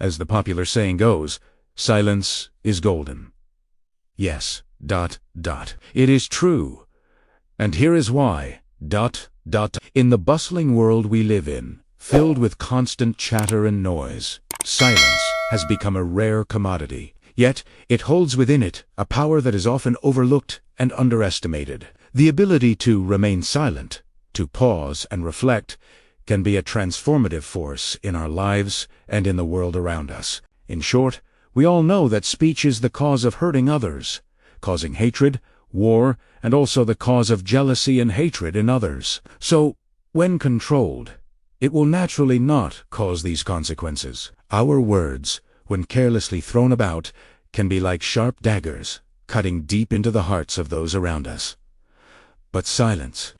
as the popular saying goes, silence is golden. Yes, it is true. And here is why, In the bustling world we live in, filled with constant chatter and noise, silence has become a rare commodity. Yet, it holds within it a power that is often overlooked and underestimated. The ability to remain silent, to pause and reflect, can be a transformative force in our lives and in the world around us. In short, we all know that speech is the cause of hurting others, causing hatred, war, and also the cause of jealousy and hatred in others. So, when controlled, it will naturally not cause these consequences. Our words, when carelessly thrown about, can be like sharp daggers, cutting deep into the hearts of those around us. But silence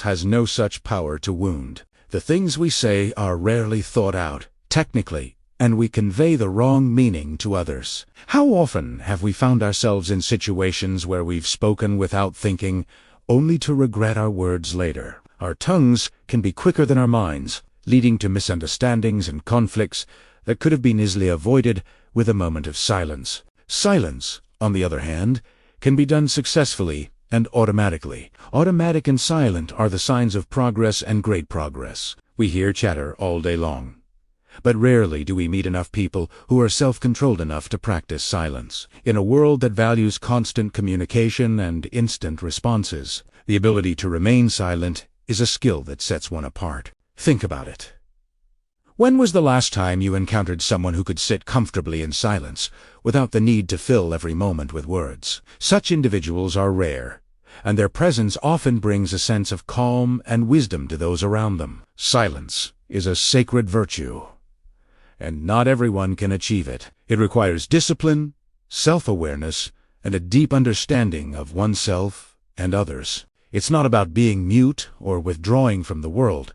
has no such power to wound. The things we say are rarely thought out, technically, and we convey the wrong meaning to others. How often have we found ourselves in situations where we've spoken without thinking, only to regret our words later? Our tongues can be quicker than our minds, leading to misunderstandings and conflicts that could have been easily avoided with a moment of silence. Silence, on the other hand, can be done successfully and automatically. Automatic and silent are the signs of progress and great progress. We hear chatter all day long, but rarely do we meet enough people who are self-controlled enough to practice silence. In a world that values constant communication and instant responses, the ability to remain silent is a skill that sets one apart. Think about it. When was the last time you encountered someone who could sit comfortably in silence without the need to fill every moment with words? Such individuals are rare, and their presence often brings a sense of calm and wisdom to those around them. Silence is a sacred virtue, and not everyone can achieve it. It requires discipline, self-awareness, and a deep understanding of oneself and others. It's not about being mute or withdrawing from the world,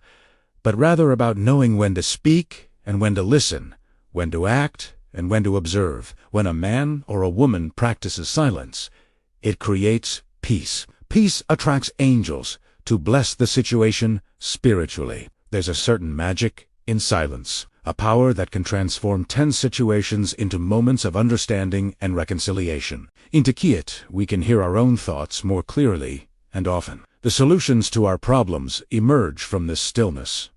but rather about knowing when to speak and when to listen, when to act and when to observe. When a man or a woman practices silence, it creates peace. Peace attracts angels to bless the situation spiritually. There's a certain magic in silence, a power that can transform tense situations into moments of understanding and reconciliation. In Interpersonal, we can hear our own thoughts more clearly and often. The solutions to our problems emerge from this stillness.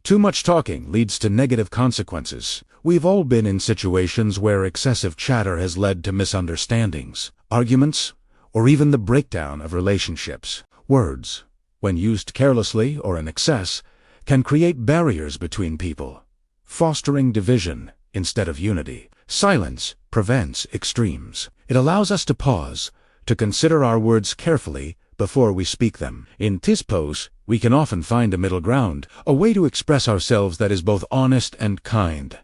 Too much talking leads to negative consequences. We've all been in situations where excessive chatter has led to misunderstandings, arguments, or even the breakdown of relationships. Words, when used carelessly or in excess, can create barriers between people, fostering division instead of unity. Silence prevents extremes. It allows us to pause, to consider our words carefully before we speak them. In this pose, we can often find a middle ground, a way to express ourselves that is both honest and kind,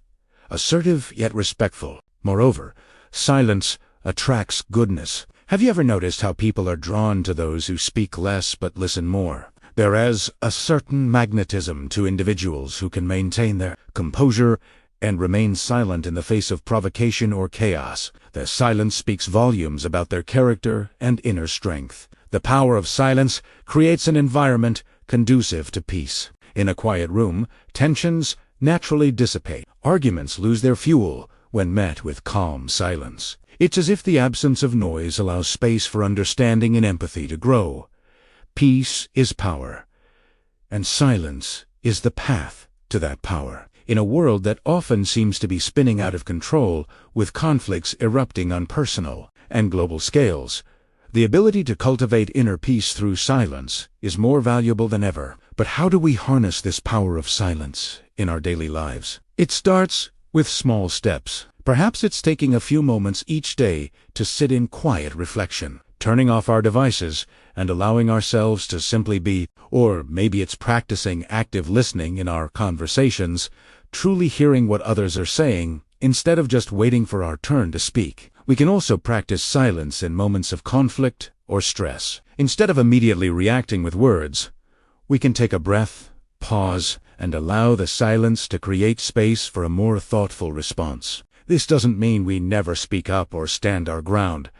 assertive yet respectful. Moreover, silence attracts goodness. Have you ever noticed how people are drawn to those who speak less but listen more? There is a certain magnetism to individuals who can maintain their composure and remain silent in the face of provocation or chaos. Their silence speaks volumes about their character and inner strength. The power of silence creates an environment conducive to peace. In a quiet room, tensions naturally dissipate. Arguments lose their fuel when met with calm silence. It's as if the absence of noise allows space for understanding and empathy to grow. Peace is power, and silence is the path to that power. In a world that often seems to be spinning out of control, with conflicts erupting on personal and global scales, the ability to cultivate inner peace through silence is more valuable than ever. But how do we harness this power of silence in our daily lives? It starts with small steps. Perhaps it's taking a few moments each day to sit in quiet reflection, turning off our devices and allowing ourselves to simply be. Or maybe it's practicing active listening in our conversations, truly hearing what others are saying instead of just waiting for our turn to speak. We can also practice silence in moments of conflict or stress. Instead of immediately reacting with words, we can take a breath, pause, and allow the silence to create space for a more thoughtful response. This doesn't mean we never speak up or stand our ground,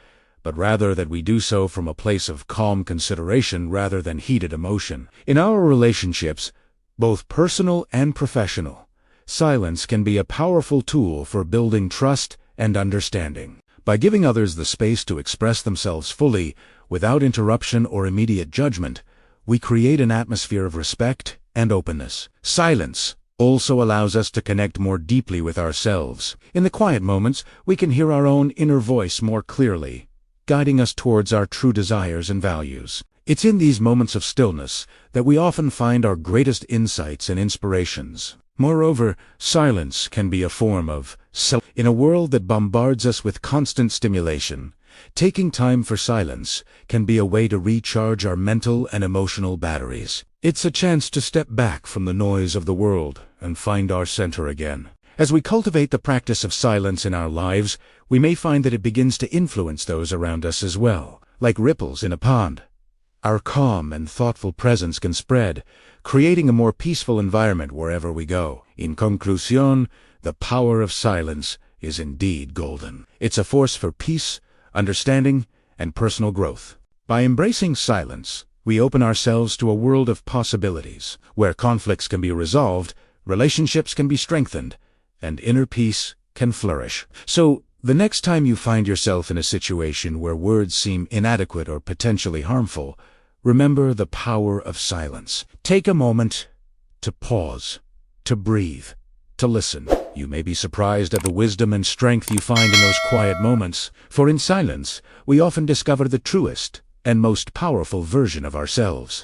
but rather that we do so from a place of calm consideration rather than heated emotion. In our relationships, both personal and professional, silence can be a powerful tool for building trust and understanding. By giving others the space to express themselves fully, without interruption or immediate judgment, we create an atmosphere of respect and openness. Silence also allows us to connect more deeply with ourselves. In the quiet moments, we can hear our own inner voice more clearly, guiding us towards our true desires and values. It's in these moments of stillness that we often find our greatest insights and inspirations. Moreover, silence can be a form of self. In a world that bombards us with constant stimulation, taking time for silence can be a way to recharge our mental and emotional batteries. It's a chance to step back from the noise of the world and find our center again. As we cultivate the practice of silence in our lives, we may find that it begins to influence those around us as well. Like ripples in a pond, our calm and thoughtful presence can spread, creating a more peaceful environment wherever we go. In conclusion, the power of silence is indeed golden. It's a force for peace, understanding, and personal growth. By embracing silence, we open ourselves to a world of possibilities, where conflicts can be resolved, relationships can be strengthened, and inner peace can flourish. So, the next time you find yourself in a situation where words seem inadequate or potentially harmful, remember the power of silence. Take a moment to pause, to breathe, to listen. You may be surprised at the wisdom and strength you find in those quiet moments, for in silence, we often discover the truest and most powerful version of ourselves.